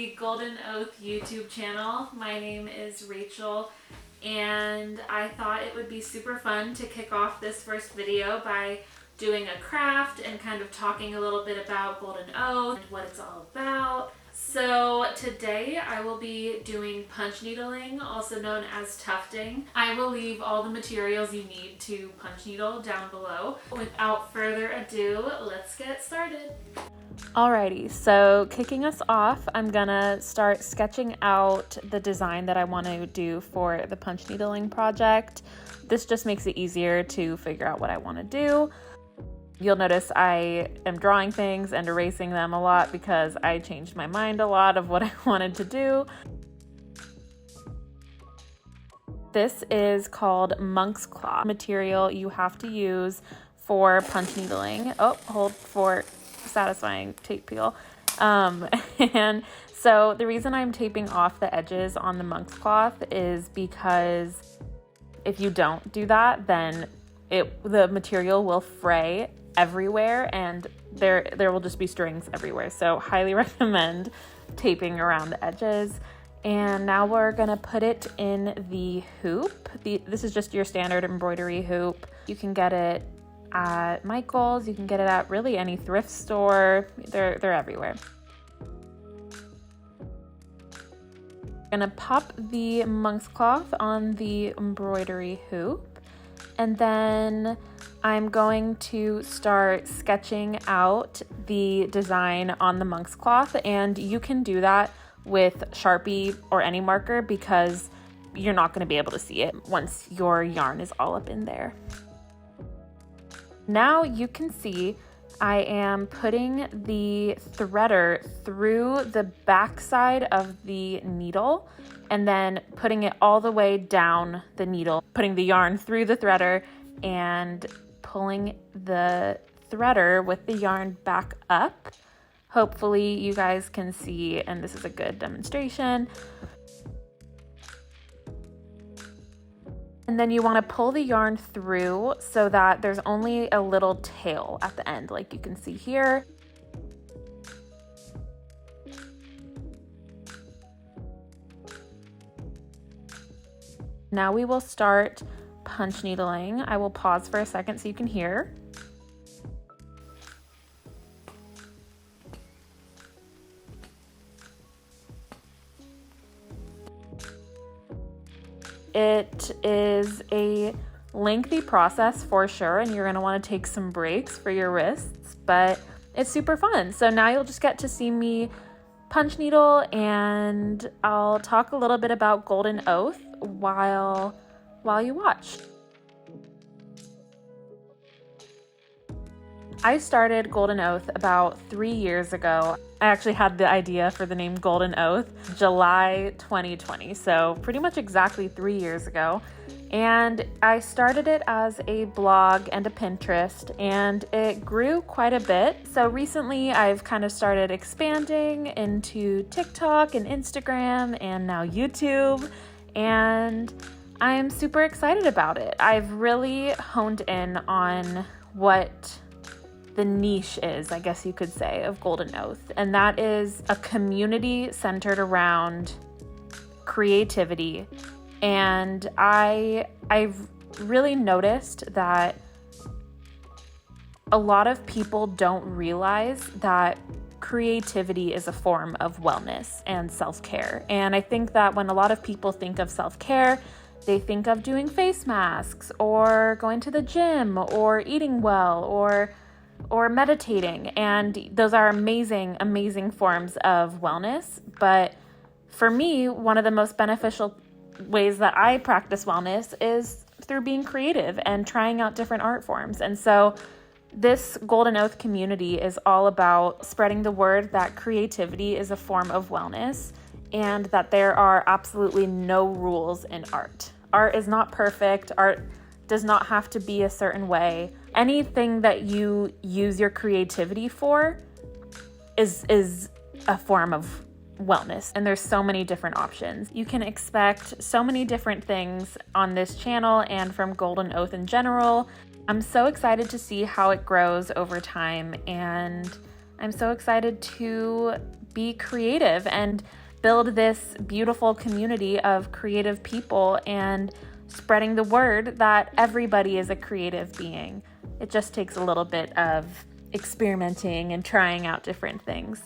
the Golden Oath YouTube channel. My name is Rachel, and I thought it would be super fun to kick off this first video by doing a craft and kind of talking a little bit about Golden Oath and what it's all about. So today I will be doing punch needling, also known as tufting. I will leave all the materials you need to punch needle down below. Without further ado, let's get started. Alrighty, so kicking us off, I'm gonna start sketching out the design that I want to do for the punch needling project. This just makes it easier to figure out what I want to do. You'll notice I am drawing things and erasing them a lot because I changed my mind a lot of what I wanted to do. This is called monk's cloth material you have to use for punch needling. Oh, hold for satisfying tape peel. And so the reason I'm taping off the edges on the monk's cloth is because if you don't do that, then the material will fray everywhere and there will just be strings everywhere. So highly recommend taping around the edges. And now we're gonna put it in the hoop. This is just your standard embroidery hoop. You can get it at Michael's, you can get it at really any thrift store. They're everywhere. I'm gonna pop the monk's cloth on the embroidery hoop, and then I'm going to start sketching out the design on the monk's cloth, and you can do that with Sharpie or any marker because you're not going to be able to see it once your yarn is all up in there. Now you can see I am putting the threader through the back side of the needle and then putting it all the way down the needle, putting the yarn through the threader and pulling the threader with the yarn back up. Hopefully you guys can see, and this is a good demonstration. And then you want to pull the yarn through so that there's only a little tail at the end, like you can see here. Now we will start punch needling. I will pause for a second so you can hear. It is a lengthy process for sure, and you're going to want to take some breaks for your wrists, but it's super fun. So now you'll just get to see me punch needle, and I'll talk a little bit about Golden Oath while you watch. I started Golden Oath about 3 years ago. I actually had the idea for the name Golden Oath July 2020, so pretty much exactly 3 years ago. And I started it as a blog and a Pinterest, and it grew quite a bit. So recently I've kind of started expanding into TikTok and Instagram and now YouTube, and I'm super excited about it. I've really honed in on what the niche is, I guess you could say, of Golden Oath, and that is a community centered around creativity. And I've really noticed that a lot of people don't realize that creativity is a form of wellness and self-care. And I think that when a lot of people think of self-care, they think of doing face masks or going to the gym or eating well or meditating. And those are amazing forms of wellness. But for me, one of the most beneficial ways that I practice wellness is through being creative and trying out different art forms. And so this Golden Oath community is all about spreading the word that creativity is a form of wellness and that there are absolutely no rules in art. Art is not perfect. Art does not have to be a certain way. Anything that you use your creativity for is a form of wellness, and there's so many different options. You can expect so many different things on this channel and from Golden Oath in general. I'm so excited to see how it grows over time, and I'm so excited to be creative and build this beautiful community of creative people and spreading the word that everybody is a creative being. It just takes a little bit of experimenting and trying out different things.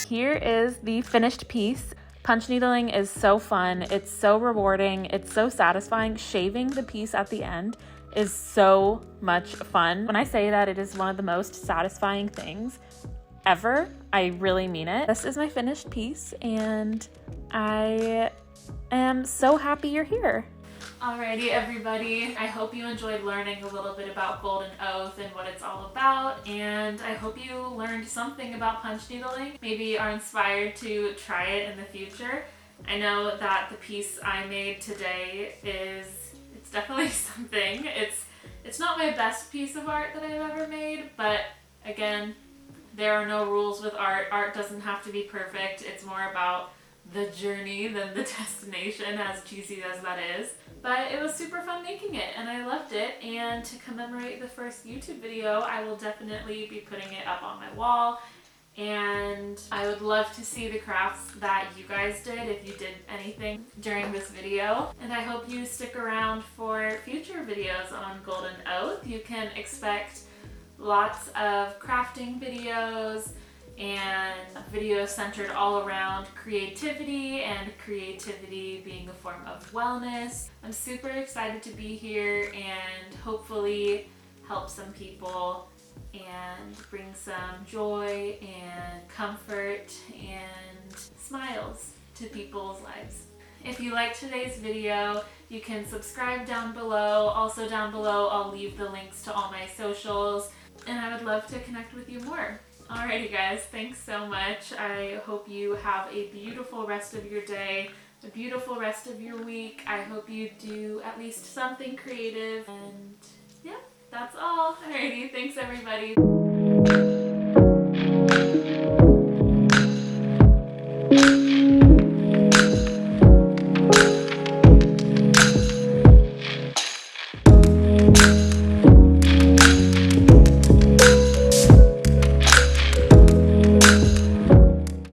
Here is the finished piece. Punch needling is so fun. It's so rewarding. It's so satisfying. Shaving the piece at the end is so much fun. When I say that it is one of the most satisfying things ever, I really mean it. This is my finished piece and I am so happy you're here. Alrighty everybody, I hope you enjoyed learning a little bit about Golden Oath and what it's all about, and I hope you learned something about punch needling, maybe are inspired to try it in the future. I know that the piece I made today it's definitely something. It's not my best piece of art that I've ever made, but again, there are no rules with art. Art doesn't have to be perfect. It's more about the journey than the destination, as cheesy as that is. But it was super fun making it and I loved it, and to commemorate the first YouTube video, I will definitely be putting it up on my wall, and I would love to see the crafts that you guys did if you did anything during this video. And I hope you stick around for future videos on Golden Oath. You can expect lots of crafting videos and videos centered all around creativity, and creativity being a form of wellness. I'm super excited to be here and hopefully help some people and bring some joy and comfort and smiles to people's lives. If you liked today's video, you can subscribe down below. Also down below, I'll leave the links to all my socials, and I would love to connect with you more. Alrighty guys, thanks so much. I hope you have a beautiful rest of your day, a beautiful rest of your week. I hope you do at least something creative, and yeah, that's all. Alrighty, thanks everybody.